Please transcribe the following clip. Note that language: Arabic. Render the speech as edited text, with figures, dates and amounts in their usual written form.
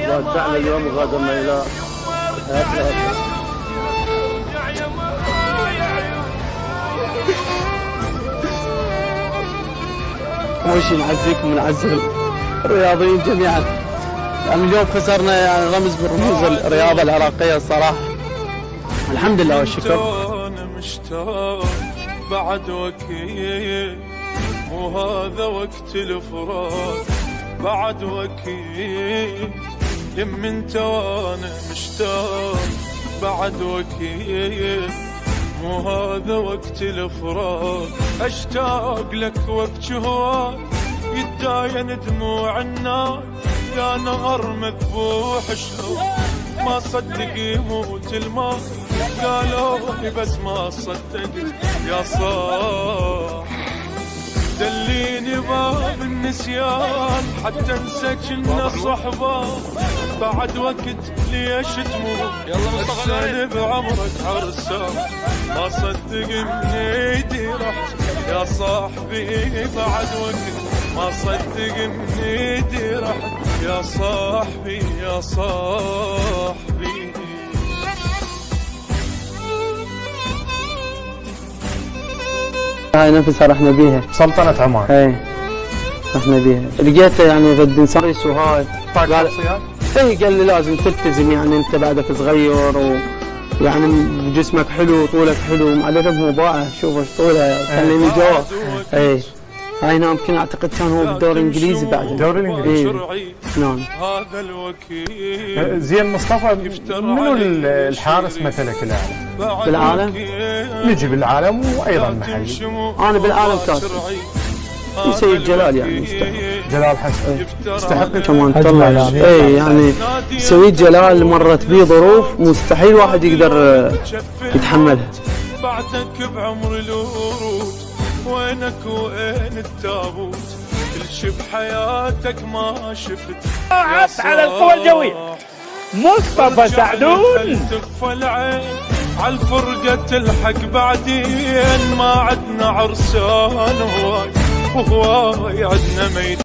ودعنا اليوم وغادرنا إلى حياتنا الأخرى. أول شيء نعزيكم ونعزي الرياضيين جميعا، يعني اليوم خسرنا يعني رمز من رموز الرياضة العراقية الصراحة. الحمد لله والشكر. أنا مشتاق بعد وكيل، مو هذا وقت الفراق بعد وكيل، يم انت وانا مشتاق بعد وكيل، مو هذا وقت الفراق. اشتاق لك وقت هواك يتداين دموع النار، يا نهر مذبوح شلون ما صدق يموت الماء، قالوا لي بس ما صدقت يا صاح. دليني باب النسيان حتى انسى كنا صحبة، بعد وقت ليش تموت السنة بعمرك عرسان، ما صدق من ايدي رحت يا صاحبي، بعد وقت ما صدق من ايدي رحت يا صاحبي يا صاحبي. هاي نفسها رحنا بيها سلطنة عمان. اي رحنا بيها، لقيته يعني ضد انسان وهاي قال اي قال لي لازم تلتزم، يعني انت بعدك صغير ويعني جسمك حلو وطولك حلو، مع العلم هو ضاع، شوف ايش طوله خليني جوا. اي هاي يمكن اعتقد كان هو بالدوري الانجليزي بعد. الدوري الانجليزي نعم. هذا الوكيل زين مصطفى، منو الحارس مثلك الاعلى بالعالم؟ نجي بالعالم وايضا محلي. انا بالعالم كاسي سيد جلال، يعني يستحق. جلال حسن يستحق كمان طلع يعني. اي يعني سيد جلال مرت بيه ظروف مستحيل واحد يقدر يتحملها. بعدك بعمر الورود، وينك وين التابوت، كل شي بحياتك ما شفت. على القوى الجوية مصطفى سعدون تخفى العين عالفرقة تلحق بعدين، ما عدنا عرسان هواي وهواي عدنا ميت.